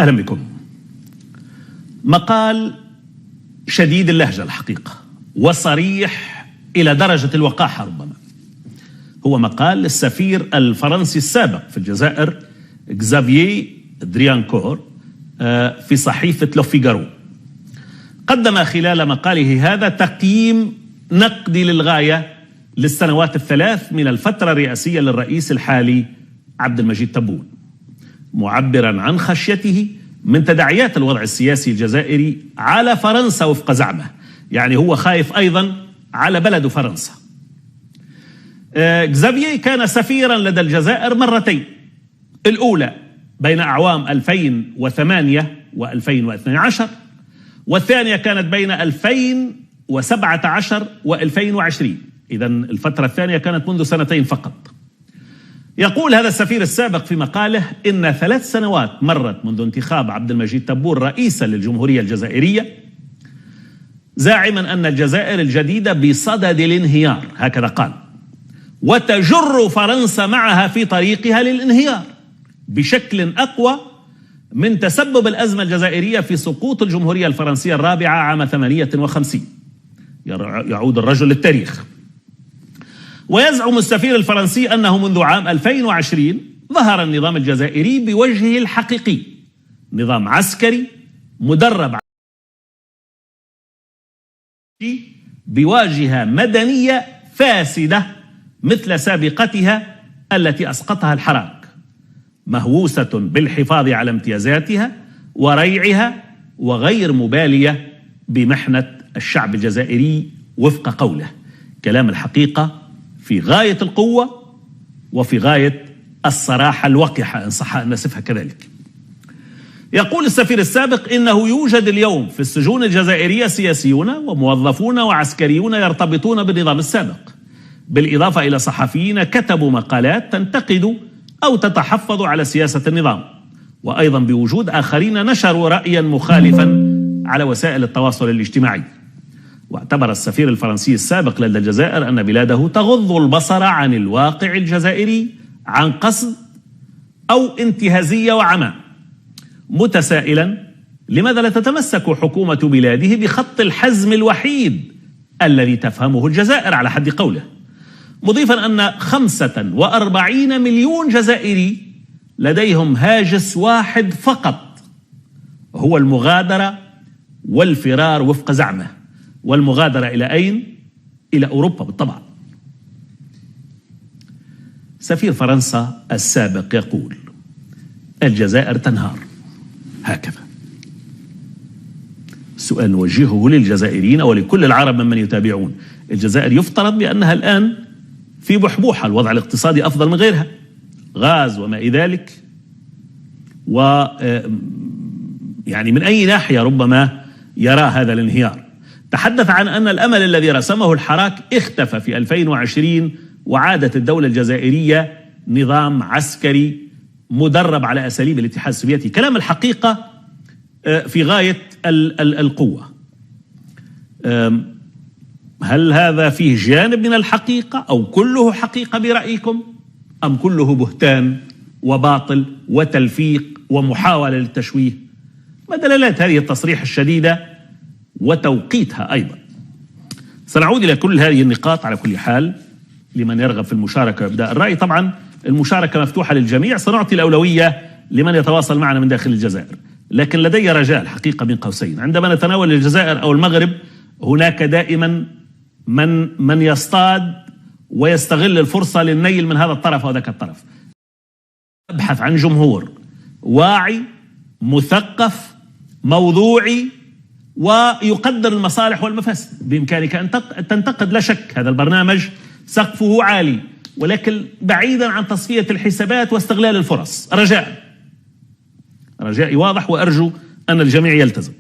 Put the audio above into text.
أهلا بكم. مقال شديد اللهجة الحقيقة وصريح إلى درجة الوقاحة ربما. هو مقال للسفير الفرنسي السابق في الجزائر إكزافييه دريانكور في صحيفة لو فيغارو. قدم خلال مقاله هذا تقييم نقدي للغاية للسنوات الثلاث من الفترة الرئاسية للرئيس الحالي عبد المجيد تبون، معبرا عن خشيته من تداعيات الوضع السياسي الجزائري على فرنسا وفق زعمه. يعني هو خايف أيضا على بلده فرنسا. إكزافييه كان سفيرا لدى الجزائر مرتين، الأولى بين أعوام 2008 و2012، والثانية كانت بين 2017 و2020. إذن الفترة الثانية كانت منذ سنتين فقط. يقول هذا السفير السابق في مقاله إن 3 سنوات مرت منذ انتخاب عبد المجيد تبون رئيسا للجمهورية الجزائرية، زاعما أن الجزائر الجديدة بصدد الانهيار، هكذا قال، وتجر فرنسا معها في طريقها للانهيار بشكل أقوى من تسبب الأزمة الجزائرية في سقوط الجمهورية الفرنسية الرابعة عام 58. يعود الرجل للتاريخ. ويزعم السفير الفرنسي أنه منذ عام 2020 ظهر النظام الجزائري بوجهه الحقيقي، نظام عسكري مدرب بواجهة مدنية فاسدة مثل سابقتها التي أسقطها الحراك، مهووسة بالحفاظ على امتيازاتها وريعها وغير مبالية بمحنة الشعب الجزائري وفق قوله. كلام الحقيقة في غاية القوة وفي غاية الصراحة الوقحة إن صح أن نصفها كذلك. يقول السفير السابق إنه يوجد اليوم في السجون الجزائرية سياسيون وموظفون وعسكريون يرتبطون بالنظام السابق، بالإضافة إلى صحفيين كتبوا مقالات تنتقد أو تتحفظ على سياسة النظام، وأيضا بوجود آخرين نشروا رأيا مخالفا على وسائل التواصل الاجتماعي. واعتبر السفير الفرنسي السابق لدى الجزائر أن بلاده تغض البصر عن الواقع الجزائري عن قصد أو انتهازية وعمى، متسائلا لماذا لا تتمسك حكومة بلاده بخط الحزم الوحيد الذي تفهمه الجزائر على حد قوله، مضيفا أن 45 مليون جزائري لديهم هاجس واحد فقط، هو المغادرة والفرار وفق زعمه. والمغادرة إلى أين؟ إلى أوروبا بالطبع. سفير فرنسا السابق يقول الجزائر تنهار، هكذا. السؤال نوجهه للجزائريين ولكل العرب ممن يتابعون. الجزائر يفترض بأنها الآن في بحبوحة، الوضع الاقتصادي أفضل من غيرها، غاز وما إلى ذلك، و يعني من أي ناحية ربما يرى هذا الانهيار. تحدث عن أن الأمل الذي رسمه الحراك اختفى في 2020 وعادت الدولة الجزائرية نظام عسكري مدرب على أساليب الاتحاد السوفيتي. كلام الحقيقة في غاية القوة. هل هذا فيه جانب من الحقيقة أو كله حقيقة برأيكم، أم كله بهتان وباطل وتلفيق ومحاولة للتشويه؟ ما دلالات هذه التصريح الشديدة وتوقيتها أيضا؟ سنعود إلى كل هذه النقاط. على كل حال لمن يرغب في المشاركة وإبداء الرأي، طبعا المشاركة مفتوحة للجميع، سنعطي الأولوية لمن يتواصل معنا من داخل الجزائر. لكن لدي رجاء الحقيقة بين قوسين، عندما نتناول الجزائر أو المغرب هناك دائما من يصطاد ويستغل الفرصة للنيل من هذا الطرف أو ذاك الطرف. أبحث عن جمهور واعي مثقف موضوعي ويقدر المصالح والمفاسد. بإمكانك أن تنتقد، لا شك هذا البرنامج سقفه عالي، ولكن بعيدا عن تصفية الحسابات واستغلال الفرص. رجائي واضح وأرجو أن الجميع يلتزم.